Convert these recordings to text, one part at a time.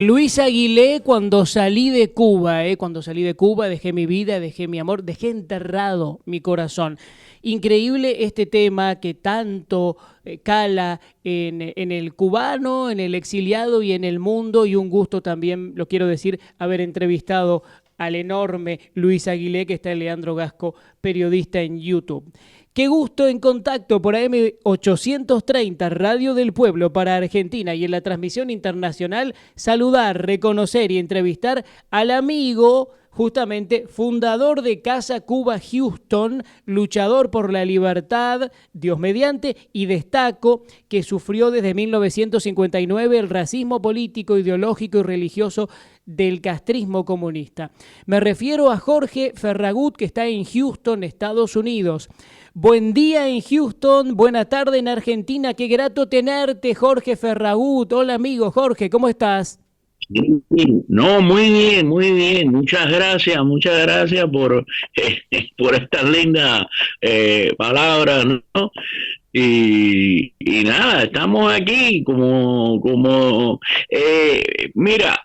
Luis Aguilé, cuando salí de Cuba, dejé mi vida, dejé mi amor, dejé enterrado mi corazón. Increíble este tema que tanto cala en el cubano, en el exiliado y en el mundo, y un gusto también, lo quiero decir, haber entrevistado al enorme Luis Aguilé, que está en Leandro Gasco, periodista en YouTube. Qué gusto en contacto por AM830, Radio del Pueblo para Argentina, y en la transmisión internacional saludar, reconocer y entrevistar al amigo, justamente fundador de Casa Cuba Houston, luchador por la libertad, Dios mediante, y destaco que sufrió desde 1959 el racismo político, ideológico y religioso del castrismo comunista. Me refiero a Jorge Ferragut, que está en Houston, Estados Unidos. Buen día en Houston, buena tarde en Argentina. Qué grato tenerte, Jorge Ferragut. Hola, amigo Jorge, ¿cómo estás? No, muy bien, muy bien. Muchas gracias por estas lindas palabras, ¿no? Y nada, estamos aquí mira,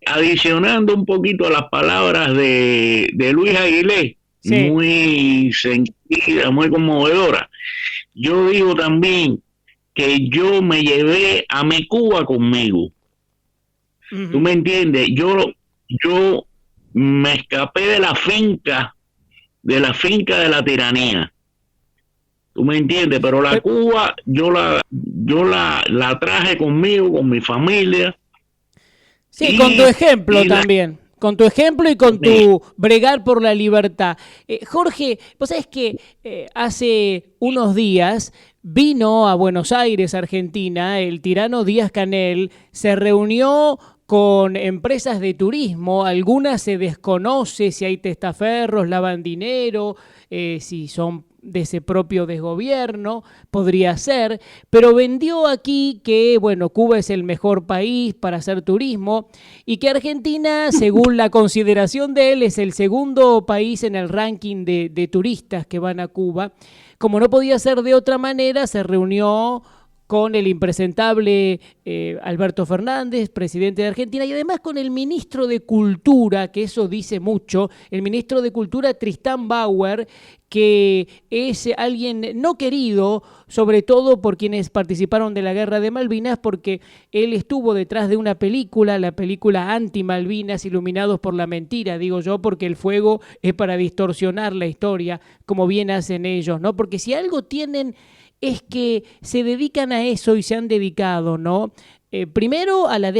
adicionando un poquito a las palabras de Luis Aguilé, Sí. muy sentida, muy conmovedora. Yo digo también que yo me llevé a mi Cuba conmigo. ¿Tú Ujú. me entiendes? Yo me escapé de la finca de la tiranía. ¿Tú me entiendes? Pero la Pe- Cuba, la traje conmigo, con mi familia, Sí, con tu y, ejemplo y la... también. Con tu ejemplo y con tu bregar por la libertad. Jorge, vos sabés que hace unos días vino a Buenos Aires, Argentina, el tirano Díaz Canel, se reunió con empresas de turismo, algunas se desconoce si hay testaferros, lavan dinero, si son de ese propio desgobierno, podría ser, pero vendió aquí que, bueno, Cuba es el mejor país para hacer turismo y que Argentina, según la consideración de él, es el segundo país en el ranking de turistas que van a Cuba. Como no podía ser de otra manera, se reunió con el impresentable Alberto Fernández, presidente de Argentina, y además con el ministro de Cultura, que eso dice mucho, el ministro de Cultura Tristán Bauer, que es alguien no querido, sobre todo por quienes participaron de la guerra de Malvinas, porque él estuvo detrás de una película, la película Anti-Malvinas, Iluminados por la Mentira, digo yo, porque el fuego es para distorsionar la historia, como bien hacen ellos, ¿no? Porque si algo tienen es que se dedican a eso y se han dedicado, ¿no? Primero Sí, a la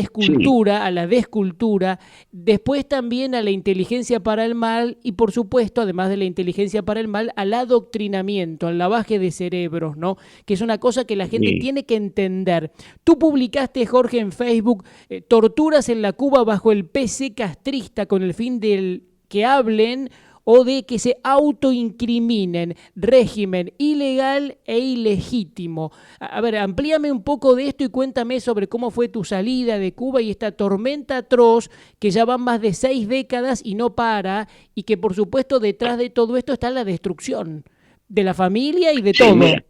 descultura, después también a la inteligencia para el mal y por supuesto, además de la inteligencia para el mal, al adoctrinamiento, al lavaje de cerebros, ¿no? Que es una cosa que la gente sí. tiene que entender. Tú publicaste, Jorge, en Facebook, torturas en la Cuba bajo el PC castrista con el fin del que hablen o de que se autoincriminen, régimen ilegal e ilegítimo. A ver, amplíame un poco de esto y cuéntame sobre cómo fue tu salida de Cuba y esta tormenta atroz que ya van más de 6 décadas y no para, y que por supuesto detrás de todo esto está la destrucción de la familia y de Sí, todo. mira,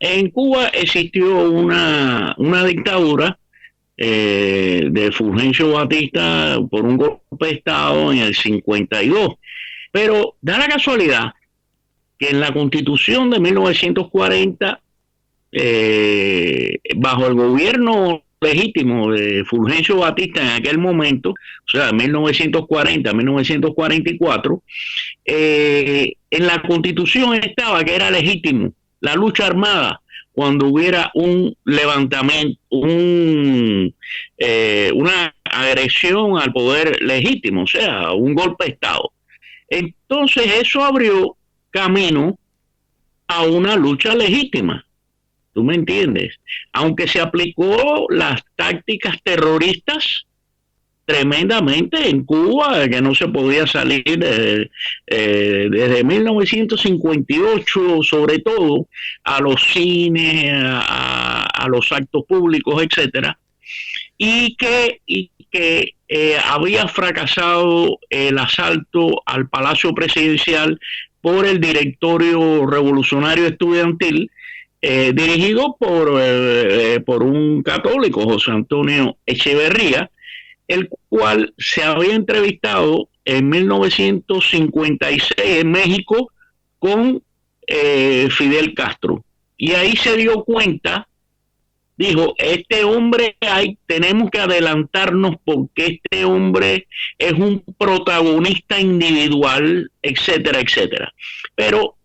en Cuba existió una dictadura de Fulgencio Batista por un golpe de Estado en el 52. Pero da la casualidad que en la Constitución de 1940, bajo el gobierno legítimo de Fulgencio Batista en aquel momento, o sea, 1940 a 1944, en la Constitución estaba que era legítimo la lucha armada cuando hubiera un levantamiento, una agresión al poder legítimo, o sea, un golpe de Estado. Entonces eso abrió camino a una lucha legítima. ¿Tú me entiendes? Aunque se aplicó las tácticas terroristas tremendamente en Cuba, que no se podía salir desde 1958, sobre todo, a los cines, a los actos públicos, etcétera, y que había fracasado el asalto al Palacio Presidencial por el Directorio Revolucionario Estudiantil, dirigido por un católico, José Antonio Echeverría, el cual se había entrevistado en 1956 en México con Fidel Castro. Y ahí se dio cuenta, dijo, este hombre tenemos que adelantarnos porque este hombre es un protagonista individual, etcétera, etcétera. Pero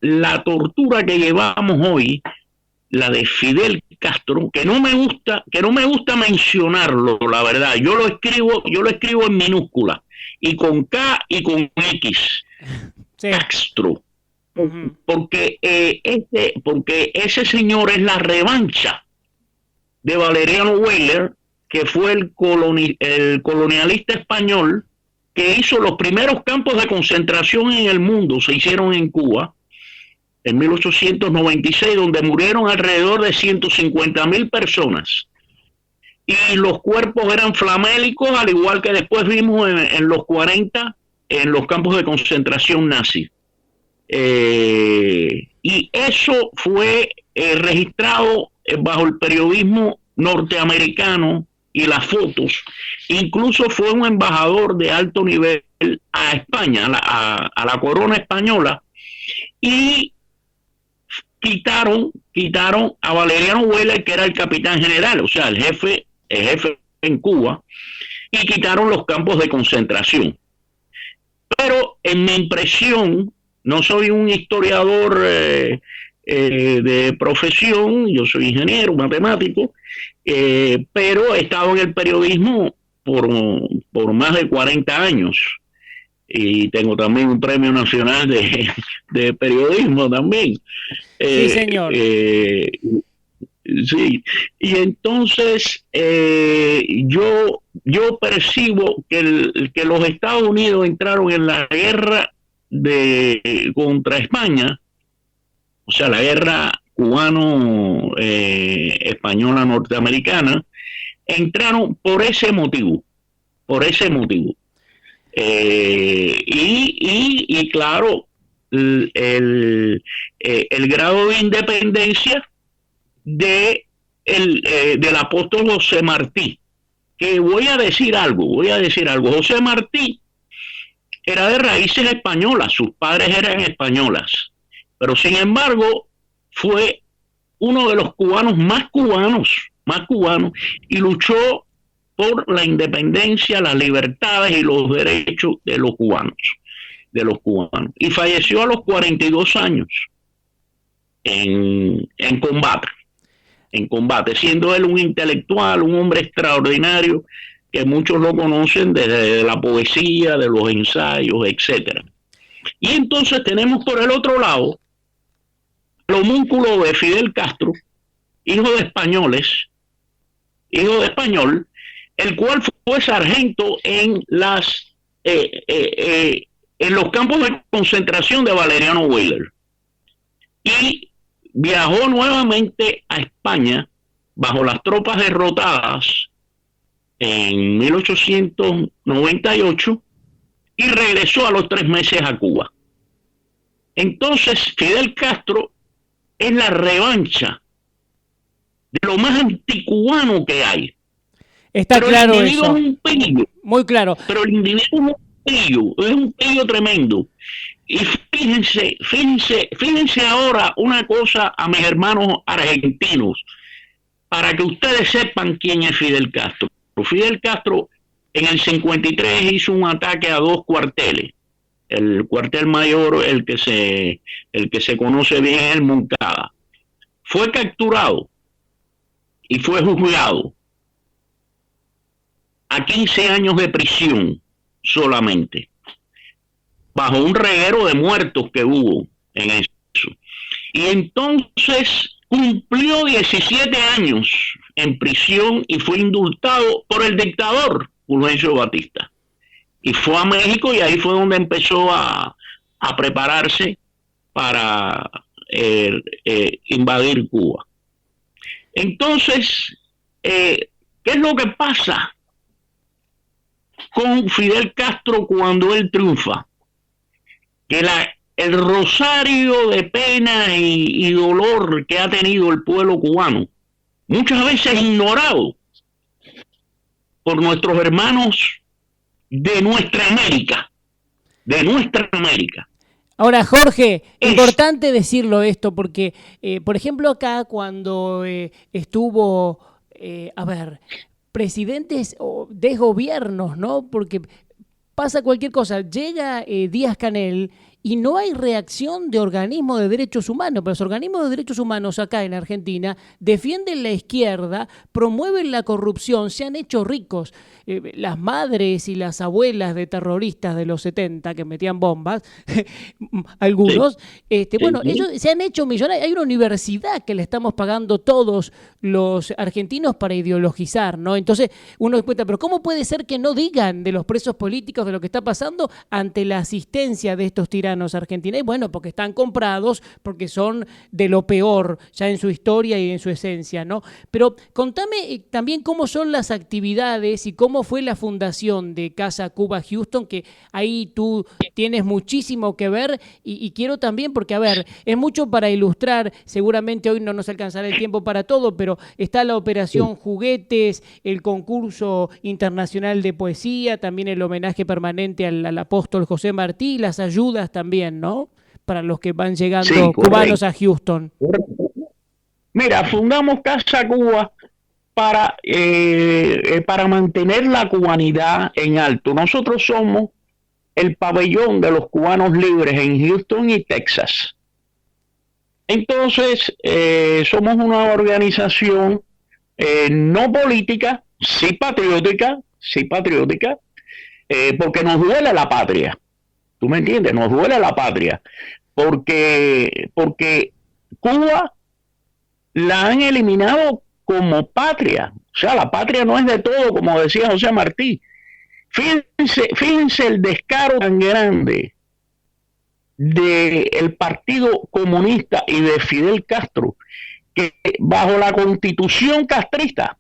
la tortura que llevamos hoy, la de Fidel Castro, que no me gusta mencionarlo, la verdad. Yo lo escribo en minúscula y con K y con X. Sí. Castro. Porque ese señor es la revancha de Valeriano Weyler, que fue el colonialista español que hizo los primeros campos de concentración en el mundo, se hicieron en Cuba en 1896, donde murieron alrededor de 150,000 personas. Y los cuerpos eran flamélicos, al igual que después vimos en los 40 en los campos de concentración nazis. Y eso fue registrado bajo el periodismo norteamericano y las fotos. Incluso fue un embajador de alto nivel a España, a la corona española, y quitaron a Valeriano Weyler, que era el capitán general, o sea, el jefe en Cuba, y quitaron los campos de concentración. Pero en mi impresión, no soy un historiador de profesión, yo soy ingeniero, matemático, pero he estado en el periodismo por más de 40 años. Y tengo también un premio nacional de periodismo también. Sí, señor. Sí, y entonces yo percibo que los Estados Unidos entraron en la guerra contra España, o sea, la guerra cubano-española norteamericana, entraron por ese motivo. Y claro, el grado de independencia del apóstol José Martí, que voy a decir algo, José Martí era de raíces españolas, sus padres eran españolas, pero sin embargo fue uno de los cubanos más cubanos, y luchó por la independencia, las libertades y los derechos de los cubanos. Y falleció a los 42 años en combate, siendo él un intelectual, un hombre extraordinario, que muchos lo conocen desde la poesía, de los ensayos, etcétera. Y entonces tenemos por el otro lado el homúnculo de Fidel Castro, hijo de español, el cual fue sargento en los campos de concentración de Valeriano Weyler. Y viajó nuevamente a España bajo las tropas derrotadas en 1898 y regresó a los 3 meses a Cuba. Entonces, Fidel Castro es la revancha de lo más anticubano que hay. Está pero claro el individuo eso. Es un pillo. Muy claro. Pero el individuo es un pillo tremendo. Y fíjense ahora una cosa a mis hermanos argentinos, para que ustedes sepan quién es Fidel Castro. Fidel Castro en el 53 hizo un ataque a 2 cuarteles. El cuartel mayor, el que se conoce bien, es el Moncada. Fue capturado y fue juzgado a 15 años de prisión solamente, bajo un reguero de muertos que hubo en eso. Y entonces cumplió 17 años en prisión y fue indultado por el dictador Fulgencio Batista. Y fue a México, y ahí fue donde empezó a prepararse para invadir Cuba. Entonces, ¿qué es lo que pasa con Fidel Castro cuando él triunfa? Que el rosario de pena y dolor que ha tenido el pueblo cubano, muchas veces ignorado por nuestros hermanos de nuestra América, de nuestra América. Ahora, Jorge, importante decirlo esto, porque, por ejemplo, acá cuando estuvo, presidentes de gobiernos, ¿no? Porque pasa cualquier cosa, llega Díaz-Canel y no hay reacción de organismos de derechos humanos, pero los organismos de derechos humanos acá en Argentina defienden la izquierda, promueven la corrupción, se han hecho ricos. Las madres y las abuelas de terroristas de los 70 que metían bombas, algunos, bueno, ellos se han hecho millonarios. Hay una universidad que le estamos pagando todos los argentinos para ideologizar, ¿no? Entonces uno se cuenta, pero ¿cómo puede ser que no digan de los presos políticos, de lo que está pasando ante la asistencia de estos tiranos argentinos? Y bueno, porque están comprados, porque son de lo peor ya en su historia y en su esencia, ¿no? Pero contame también cómo son las actividades y cómo fue la fundación de Casa Cuba Houston, que ahí tú tienes muchísimo que ver y quiero también, porque a ver, es mucho para ilustrar, seguramente hoy no nos alcanzará el tiempo para todo, pero está la operación Juguetes, el concurso internacional de poesía, también el homenaje permanente al apóstol José Martí, las ayudas también, ¿no? Para los que van llegando cubanos a Houston. Mira, fundamos Casa Cuba para mantener la cubanidad en alto. Nosotros somos el pabellón de los cubanos libres en Houston y Texas. Entonces, somos una organización no política, sí patriótica, porque nos duele la patria. ¿Tú me entiendes? Nos duele la patria. Porque Cuba la han eliminado como patria. O sea, la patria no es de todo, como decía José Martí. Fíjense el descaro tan grande del Partido Comunista y de Fidel Castro, que bajo la Constitución castrista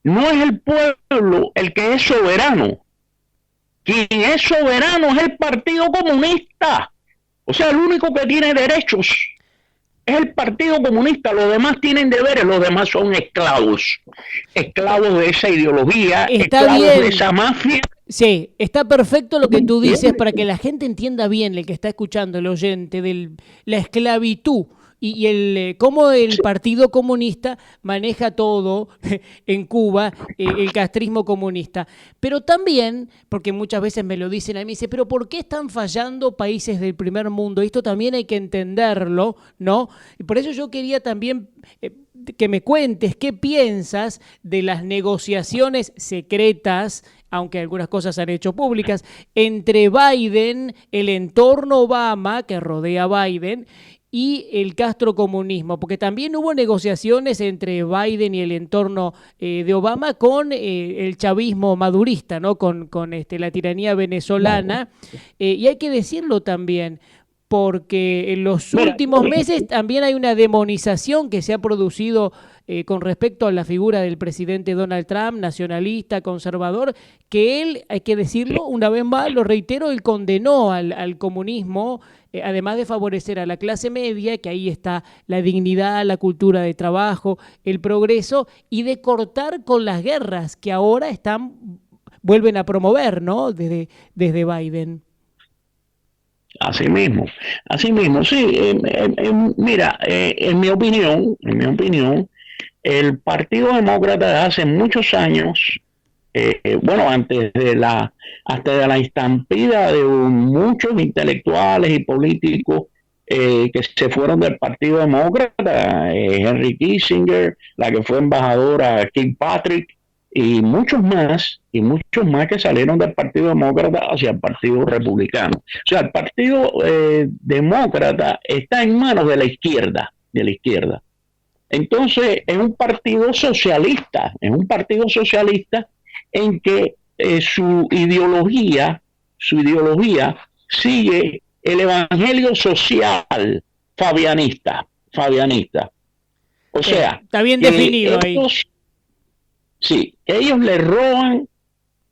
no es el pueblo el que es soberano. Quien es soberano es el Partido Comunista. O sea, el único que tiene derechos es el Partido Comunista. Los demás tienen deberes, los demás son esclavos. Esclavos de esa ideología, esclavos de esa mafia. Sí, está perfecto lo que tú dices para que la gente entienda bien, el que está escuchando, el oyente, de la esclavitud y cómo el Partido Comunista maneja todo en Cuba, el castrismo comunista. Pero también, porque muchas veces me lo dicen a mí, dice, pero ¿por qué están fallando países del primer mundo? Esto también hay que entenderlo, ¿no? Y por eso yo quería también que me cuentes qué piensas de las negociaciones secretas, aunque algunas cosas se han hecho públicas, entre Biden, el entorno Obama que rodea a Biden, y el castrocomunismo, porque también hubo negociaciones entre Biden y el entorno de Obama con el chavismo madurista, ¿no? con la tiranía venezolana, y hay que decirlo también, porque en los últimos meses también hay una demonización que se ha producido con respecto a la figura del presidente Donald Trump, nacionalista, conservador, que él, hay que decirlo una vez más, lo reitero, él condenó al comunismo, además de favorecer a la clase media, que ahí está la dignidad, la cultura de trabajo, el progreso, y de cortar con las guerras que ahora vuelven a promover, ¿no? Desde Biden. Así mismo, sí. Mira, en mi opinión, el Partido Demócrata hace muchos años, antes hasta de la estampida de muchos intelectuales y políticos que se fueron del Partido Demócrata, Henry Kissinger, la que fue embajadora Kilpatrick, y muchos más que salieron del Partido Demócrata hacia el Partido Republicano. O sea, el Partido Demócrata está en manos de la izquierda. Entonces, es un partido socialista en que su ideología sigue el evangelio social fabianista. O sea, está bien definido ahí. Sí, ellos le roban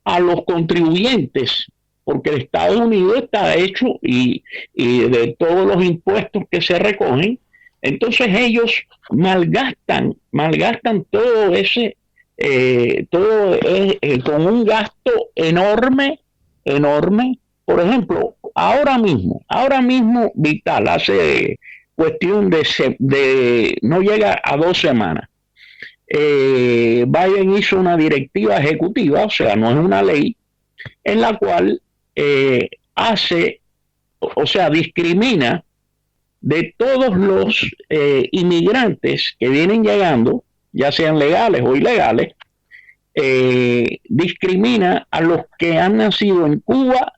a los contribuyentes porque Estados Unidos está hecho y de todos los impuestos que se recogen, entonces ellos malgastan todo ese, con un gasto enorme, enorme. Por ejemplo, ahora mismo, Vital, hace cuestión de no llega a 2 semanas, Biden hizo una directiva ejecutiva, o sea, no es una ley, en la cual discrimina de todos los inmigrantes que vienen llegando, ya sean legales o ilegales, discrimina a los que han nacido en Cuba,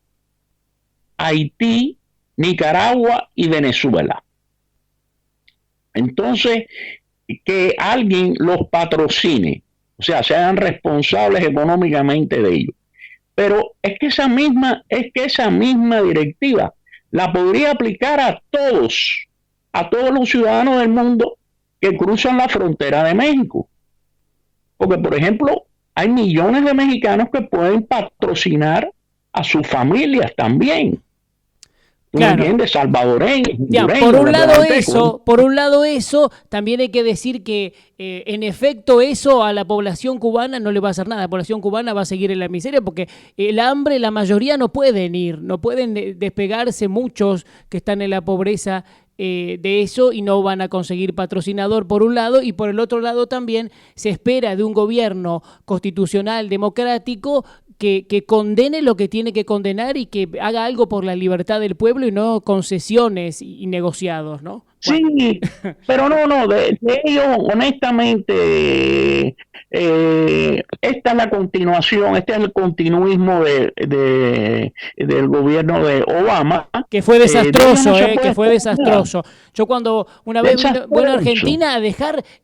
Haití, Nicaragua y Venezuela. Entonces, que alguien los patrocine, o sea, sean responsables económicamente de ellos. Pero es que esa misma directiva la podría aplicar a todos los ciudadanos del mundo que cruzan la frontera de México. Porque, por ejemplo, hay millones de mexicanos que pueden patrocinar a sus familias también. Claro. ¿Entiendes? Salvadoreños. Ya, por un lado eso, también hay que decir que en efecto eso a la población cubana no le va a hacer nada. La población cubana va a seguir en la miseria porque el hambre, la mayoría no pueden despegarse, muchos que están en la pobreza de eso y no van a conseguir patrocinador por un lado, y por el otro lado también se espera de un gobierno constitucional democrático que condene lo que tiene que condenar y que haga algo por la libertad del pueblo y no concesiones y negociados, ¿no? Sí, pero de ellos, honestamente, esta es la continuación, este es el continuismo del gobierno de Obama. Que fue desastroso, que fue desastroso. Yo cuando una vez vino a Argentina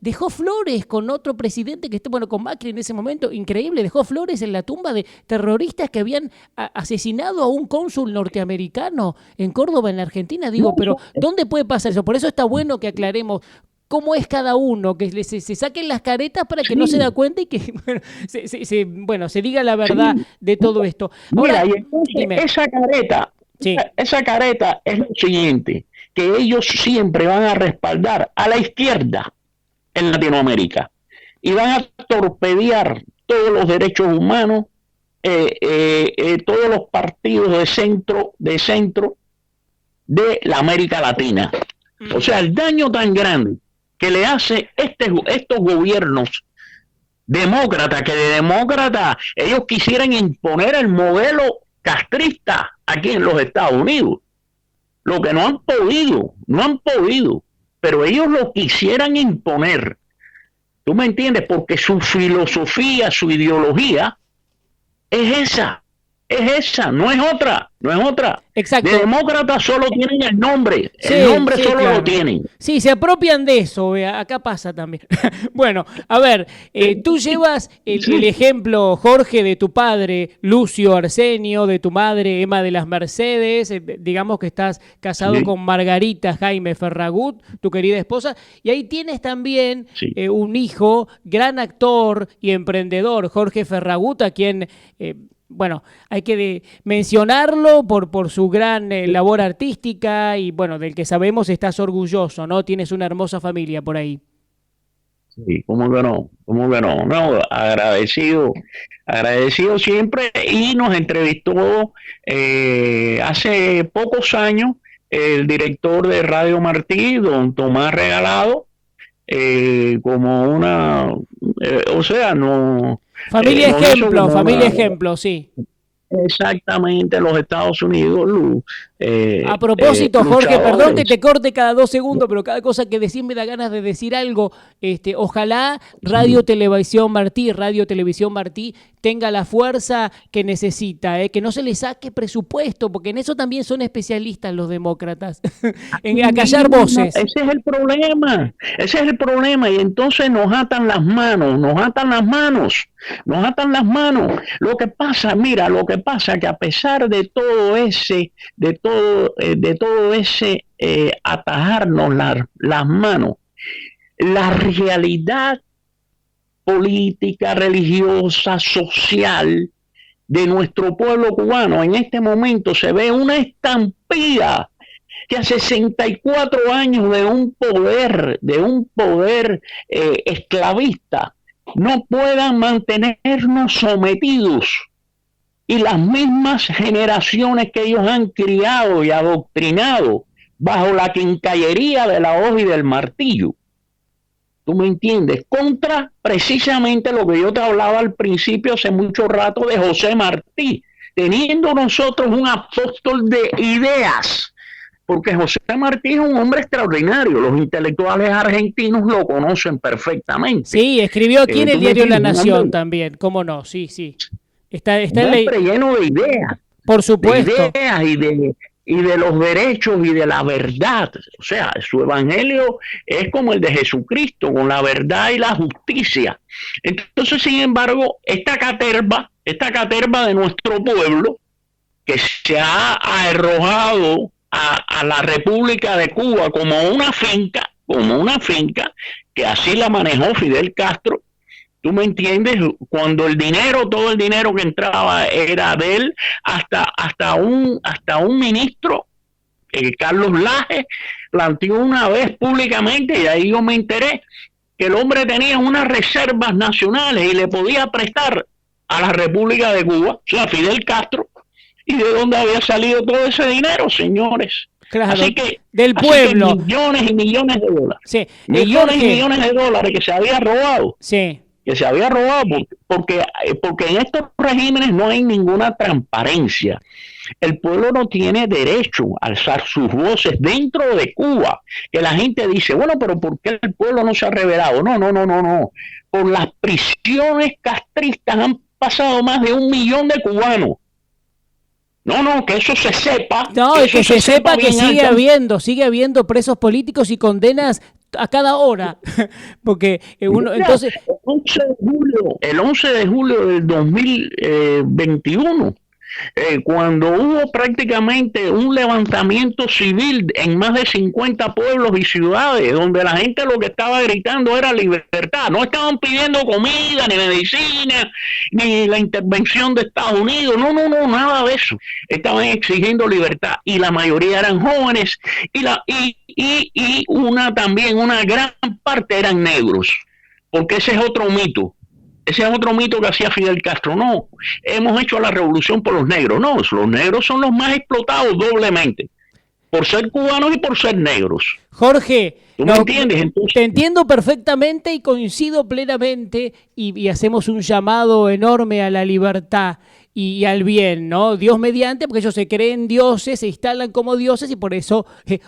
dejó flores con otro presidente que con Macri en ese momento, increíble, dejó flores en la tumba de terroristas que habían asesinado a un cónsul norteamericano en Córdoba, en la Argentina. Digo, pero ¿dónde puede pasar eso? Por eso está bueno que aclaremos cómo es cada uno, que se saquen las caretas para que no se da cuenta y que se diga la verdad de todo esto. Ahora, mira, y entonces, esa careta es lo siguiente, que ellos siempre van a respaldar a la izquierda en Latinoamérica y van a torpedear todos los derechos humanos, todos los partidos de centro de la América Latina. O sea, el daño tan grande que le hace estos gobiernos demócratas, que de demócrata ellos quisieran imponer el modelo castrista aquí en los Estados Unidos, lo que no han podido, pero ellos lo quisieran imponer. ¿Tú me entiendes? Porque su filosofía, su ideología es esa, no es otra. Exacto. De demócratas solo tienen el nombre, lo tienen. Sí, se apropian de eso, acá pasa también. Bueno, a ver, tú llevas el ejemplo, Jorge, de tu padre, Lucio Arsenio, de tu madre, Emma de las Mercedes, digamos que estás casado con Margarita Jaime Ferragut, tu querida esposa, y ahí tienes también un hijo, gran actor y emprendedor, Jorge Ferragut, a quien... hay que mencionarlo por su gran labor artística y, del que sabemos estás orgulloso, ¿no? Tienes una hermosa familia por ahí. Sí, ¿cómo que no? No, agradecido siempre, y nos entrevistó hace pocos años el director de Radio Martí, don Tomás Regalado, como una... Familia ejemplo, sí. Exactamente, los Estados Unidos. A propósito, Jorge, perdón que te corte cada 2 segundos, pero cada cosa que decís me da ganas de decir algo. Ojalá Radio Televisión Martí tenga la fuerza que necesita, que no se le saque presupuesto, porque en eso también son especialistas los demócratas, en acallar voces. Ese es el problema, y entonces nos atan las manos. Lo que pasa que a pesar de todo ese atajarnos las manos, la realidad política, religiosa, social de nuestro pueblo cubano. En este momento se ve una estampida que a 64 años de un poder esclavista, no puedan mantenernos sometidos. Y las mismas generaciones que ellos han criado y adoctrinado bajo la quincallería de la hoja y del martillo. ¿Tú me entiendes? Contra precisamente lo que yo te hablaba al principio hace mucho rato de José Martí, teniendo nosotros un apóstol de ideas, porque José Martí es un hombre extraordinario, los intelectuales argentinos lo conocen perfectamente. Sí, escribió aquí en el diario La Nación también, ¿cómo no? Sí. Está en la... lleno de ideas. Por supuesto. De ideas y de los derechos y de la verdad. O sea, su evangelio es como el de Jesucristo, con la verdad y la justicia. Entonces, sin embargo, esta caterva de nuestro pueblo, que se ha arrojado a la República de Cuba como una finca, que así la manejó Fidel Castro. ¿Tú me entiendes? Cuando todo el dinero que entraba era de él, hasta un ministro, Carlos Laje, planteó una vez públicamente, y ahí yo me enteré, que el hombre tenía unas reservas nacionales y le podía prestar a la República de Cuba, o sea, Fidel Castro. ¿Y de dónde había salido todo ese dinero, señores? Claro, así que millones y millones de dólares. Sí. Millones y millones de dólares que se había robado. Sí. Que se había robado, porque en estos regímenes no hay ninguna transparencia. El pueblo no tiene derecho a alzar sus voces dentro de Cuba. Que la gente dice, bueno, pero ¿por qué el pueblo no se ha revelado? No. Por las prisiones castristas han pasado más de 1 millón de cubanos. No, que eso se sepa. No, y que se sepa que sigue habiendo presos políticos y condenas a cada hora, porque entonces... El 11 de julio del 2021, cuando hubo prácticamente un levantamiento civil en más de 50 pueblos y ciudades, donde la gente lo que estaba gritando era libertad, no estaban pidiendo comida, ni medicina, ni la intervención de Estados Unidos, no, nada de eso, estaban exigiendo libertad, y la mayoría eran jóvenes, y una gran parte eran negros, porque ese es otro mito. Ese es otro mito que hacía Fidel Castro. No, hemos hecho la revolución por los negros. No, los negros son los más explotados doblemente, por ser cubanos y por ser negros. Jorge, ¿tú me entiendes? Entonces, te entiendo perfectamente y coincido plenamente, y hacemos un llamado enorme a la libertad y al bien, ¿no? Dios mediante, porque ellos se creen dioses, se instalan como dioses y por eso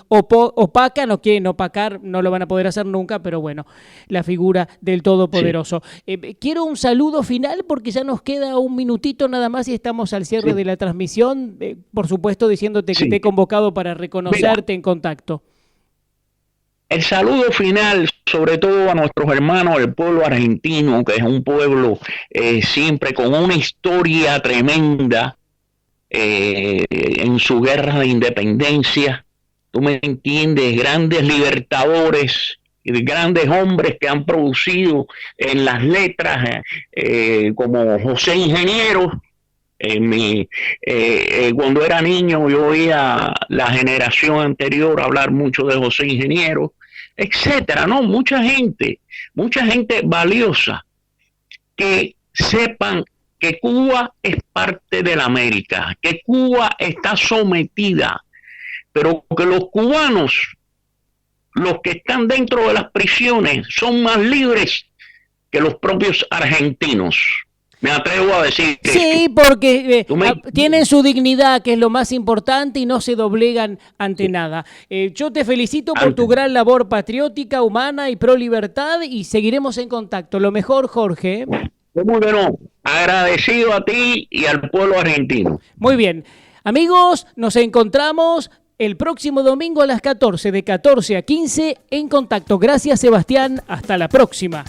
opacan o quieren opacar, no lo van a poder hacer nunca, pero bueno, la figura del Todopoderoso. Sí. Quiero un saludo final porque ya nos queda un minutito nada más y estamos al cierre de la transmisión, por supuesto diciéndote que te he convocado para reconocerte en contacto. El saludo final, sobre todo a nuestros hermanos del pueblo argentino, que es un pueblo siempre con una historia tremenda en su guerra de independencia. Tú me entiendes, grandes libertadores, grandes hombres que han producido en las letras, como José Ingeniero. Cuando era niño yo oía la generación anterior hablar mucho de José Ingeniero, etcétera, ¿no? Mucha gente valiosa, que sepan que Cuba es parte de la América, que Cuba está sometida, pero que los cubanos, los que están dentro de las prisiones, son más libres que los propios argentinos. Me atrevo a decir que sí, porque tienen su dignidad, que es lo más importante, y no se doblegan ante nada. Yo te felicito por tu gran labor patriótica, humana y pro libertad, y seguiremos en contacto. Lo mejor, Jorge. Muy bueno, agradecido a ti y al pueblo argentino. Muy bien. Amigos, nos encontramos el próximo domingo a las 14, de 14 a 15, en contacto. Gracias, Sebastián. Hasta la próxima.